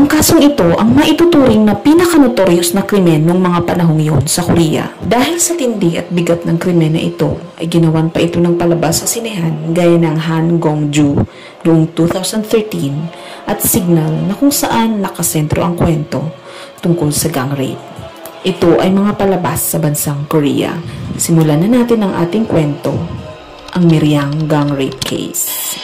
Ang kasong ito ang maituturing na pinaka-notorious na krimen ng mga panahong iyon sa Korea. Dahil sa tindi at bigat ng krimen na ito, ay ginawan pa ito ng palabas sa sinehan gaya ng Han Gong-ju noong 2013 at Signal na kung saan nakasentro ang kwento tungkol sa gang rape. Ito ay mga palabas sa bansang Korea. Simulan na natin ang ating kwento, ang Miryang gang rape case.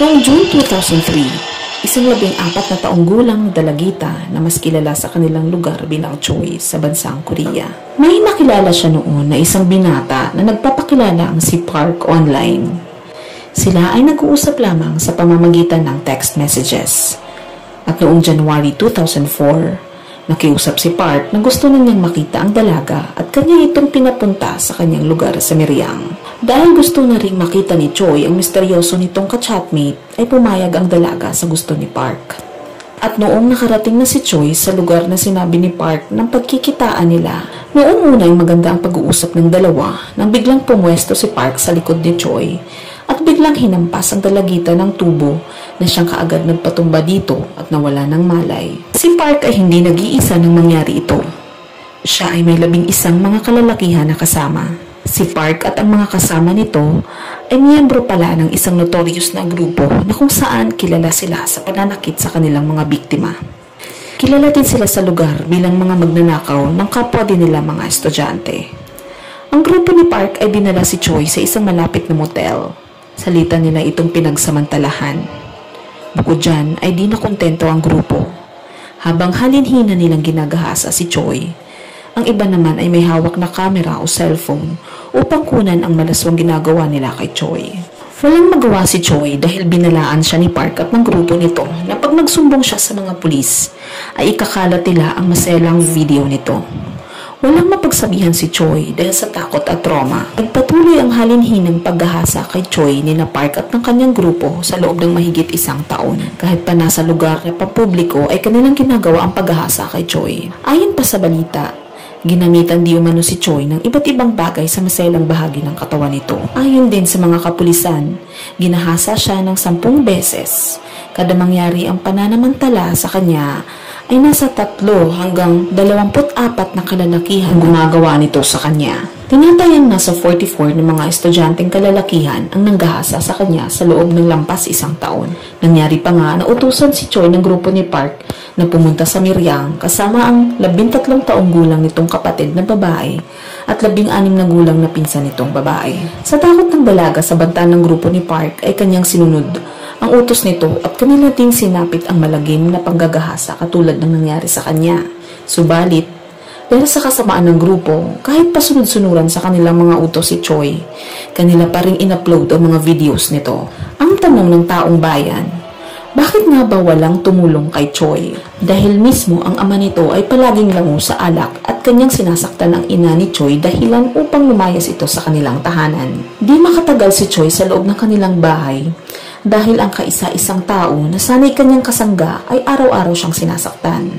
Noong June 2003, isang 14 na taong gulang na dalagita na mas kilala sa kanilang lugar bilang Choi sa bansang Korea. May nakilala siya noon na isang binata na nagpapakilala ang si Park online. Sila ay nag-uusap lamang sa pamamagitan ng text messages. At noong January 2004, nakiusap si Park na gusto na niyang makita ang dalaga at kanya itong pinapunta sa kanyang lugar sa Miryang. Dahil gusto na ring makita ni Choi ang misteryoso nitong ka-chatmate, ay pumayag ang dalaga sa gusto ni Park. At noong nakarating na si Choi sa lugar na sinabi ni Park ng pagkikitaan nila, noong una ay maganda ang pag-uusap ng dalawa nang biglang pumwesto si Park sa likod ni Choi at biglang hinampas ang dalagita ng tubo na siyang kaagad nagpatumba dito at nawala ng malay. Si Park ay hindi nag-iisa nang mangyari ito. Siya ay may 11 mga kalalakihan na kasama. Si Park at ang mga kasama nito ay miyembro pala ng isang notorious na grupo na kung saan kilala sila sa pananakit sa kanilang mga biktima. Kilala din sila sa lugar bilang mga magnanakaw ng kapwa din nila mga estudyante. Ang grupo ni Park ay dinala si Choi sa isang malapit na motel. Salita nila itong pinagsamantalahan. Bukod dyan ay di nakontento ang grupo. Habang halinhina nilang ginagahasa si Choi, ang iba naman ay may hawak na camera o cellphone upang kunan ang malaswang ginagawa nila kay Choi. Walang magawa si Choi dahil binalaan siya ni Park at ng grupo nito na pag nagsumbong siya sa mga pulis ay ikakalat nila ang maselang video nito. Walang mapagsabihan si Choi dahil sa takot at trauma. Nagpatuloy ang halinhinang paghahasa kay Choi ni na Park at ng kanyang grupo sa loob ng mahigit 1 taon. Kahit pa nasa lugar na pampubliko ay kanilang ginagawa ang paghahasa kay Choi. Ayon pa sa balita, ginamitan di umano si Choi ng iba't ibang bagay sa maselang bahagi ng katawan nito. Ayon din sa mga kapulisan, ginahasa siya ng 10 beses. Kada mangyari ang pananamantala sa kanya ay nasa 3 hanggang 24 na kalalakihan gumagawa nito sa kanya. Tinatayang nasa 44 ng mga estudyanteng kalalakihan ang nanggahasa sa kanya sa loob ng lampas 1 taon. Nangyari pa nga na utusan si Choi ng grupo ni Park na pumunta sa Miryang kasama ang 13 taong gulang nitong kapatid na babae at 16 na gulang na pinsan nitong babae. Sa takot ng dalaga sa banta ng grupo ni Park ay kanyang sinunod ang utos nito at kanila ding sinapit ang malagim na panggagahasa katulad ng nangyari sa kanya. Subalit, dahil sa kasamaan ng grupo, kahit pasunod-sunuran sa kanilang mga utos si Choi, kanila pa rin in-upload ang mga videos nito. Ang tanong ng taong bayan, bakit nga ba walang tumulong kay Choi? Dahil mismo ang ama nito ay palaging lango sa alak at kanyang sinasaktan ang ina ni Choi dahilan upang lumayas ito sa kanilang tahanan. Di makatagal si Choi sa loob ng kanilang bahay dahil ang kaisa-isang tao na sanay kanyang kasangga ay araw-araw siyang sinasaktan.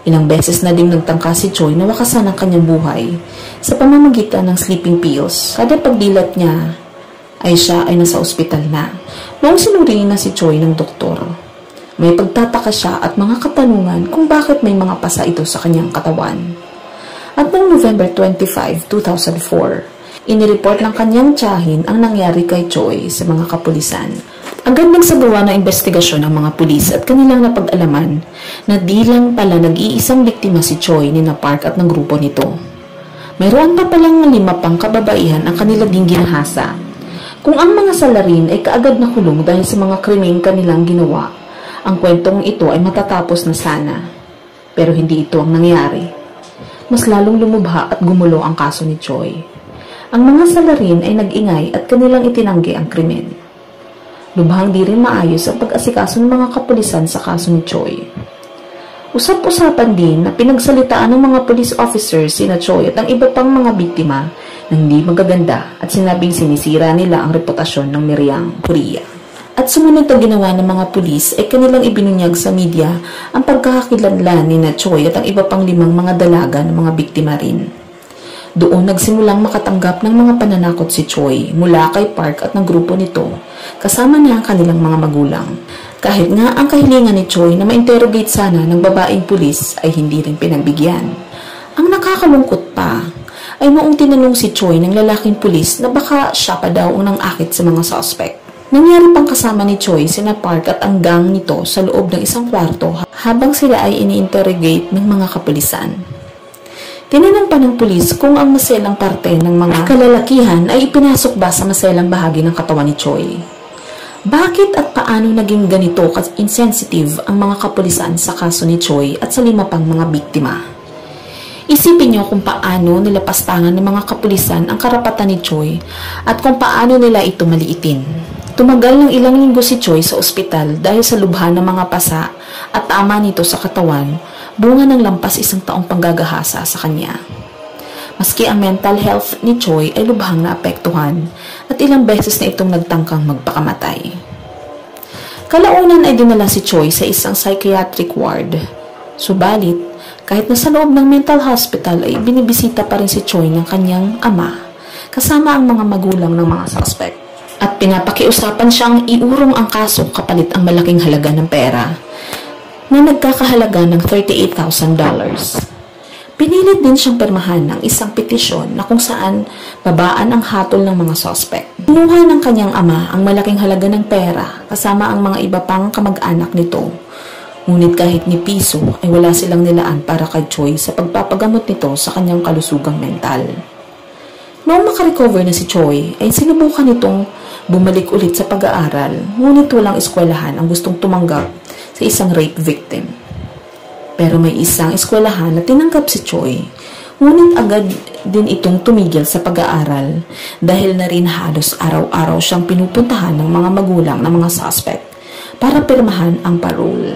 Ilang beses na ding nagtangka si Choi na wakasan ang kanyang buhay sa pamamagitan ng sleeping pills. Kada pagdilat niya ay siya ay nasa ospital na. Noong sinuringin na si Choi ng doktor, may pagtataka siya at mga katanungan kung bakit may mga pasa ito sa kanyang katawan. At noong November 25, 2004, inireport ng kanyang tiyahin ang nangyari kay Choi sa mga kapulisan. Agad nagsagawa ng investigasyon ng mga pulis at kanilang napag-alaman na di lang pala nag-iisang biktima si Choi ni na Park at ng grupo nito. Mayroon pa palang 5 pang kababaihan ang kanila ding ginahasa. Kung ang mga salarin ay kaagad na kulong dahil sa mga krimeng kanilang ginawa, ang kwentong ito ay matatapos na sana. Pero hindi ito ang nangyari. Mas lalong lumubha at gumulo ang kaso ni Choi. Ang mga salarin ay nag-ingay at kanilang itinanggi ang krimen. Lubhang di rin maayos ang pag-asikaso ng mga kapulisan sa kaso ni Choi. Usap-usapan din na pinagsalitaan ng mga police officers sina Choi at ang iba pang mga biktima ng hindi magaganda at sinabing sinisira nila ang reputasyon ng Miryang, Korea. At sumunod na ginawa ng mga pulis ay kanilang ibinunyag sa media ang pagkakakilanlan ni na Choi at ang iba pang 5 mga dalaga ng mga biktima rin. Doon nagsimulang makatanggap ng mga pananakot si Choi mula kay Park at ng grupo nito, kasama niya ang kanilang mga magulang. Kahit nga ang kahilingan ni Choi na ma-interrogate sana ng babaeng pulis ay hindi rin pinagbigyan. Ang nakakalungkot pa ay noong tinanong si Choi ng lalaking pulis na baka siya pa daw ang nang-akit sa mga suspect. Nangyari pang kasama ni Choi sina Park at ang gang nito sa loob ng isang kwarto habang sila ay ini-interrogate ng mga kapulisan. Tinanong pa ng pulis kung ang maselang parte ng mga kalalakihan ay ipinasok ba sa maselang bahagi ng katawan ni Choi. Bakit at paano naging ganito ka-insensitive ang mga kapulisan sa kaso ni Choi at sa 5 pang mga biktima? Isipin niyo kung paano nila pastangan ng mga kapulisan ang karapatan ni Choi at kung paano nila ito maliitin. Tumagal ng ilang linggo si Choi sa ospital dahil sa lubha ng mga pasa at tama nito sa katawan, bunga ng lampas 1 taong panggagahasa sa kanya. Maski ang mental health ni Choi ay lubhang naapektuhan at ilang beses na itong nagtangkang magpakamatay. Kalaunan ay dinala si Choi sa isang psychiatric ward. Subalit, kahit na sa loob ng mental hospital ay binibisita pa rin si Choi ng kanyang ama kasama ang mga magulang ng mga suspect. At pinapakiusapan siyang iurong ang kaso kapalit ang malaking halaga ng pera na nagkakahalaga ng $38,000. Pinilit din siyang pirmahan ng isang petisyon na kung saan babaan ang hatol ng mga suspect. Kinuha ng kanyang ama ang malaking halaga ng pera kasama ang mga iba pang kamag-anak nito. Ngunit kahit ni piso ay wala silang nilaan para kay Choi sa pagpapagamot nito sa kanyang kalusugang mental. Noong makarecover na si Choi ay sinubukan nitong bumalik ulit sa pag-aaral, ngunit walang eskwelahan ang gustong tumanggap sa isang rape victim. Pero may isang eskwelahan na tinanggap si Choi, ngunit agad din itong tumigil sa pag-aaral dahil na rin halos araw-araw siyang pinupuntahan ng mga magulang ng mga suspect para pirmahan ang parole.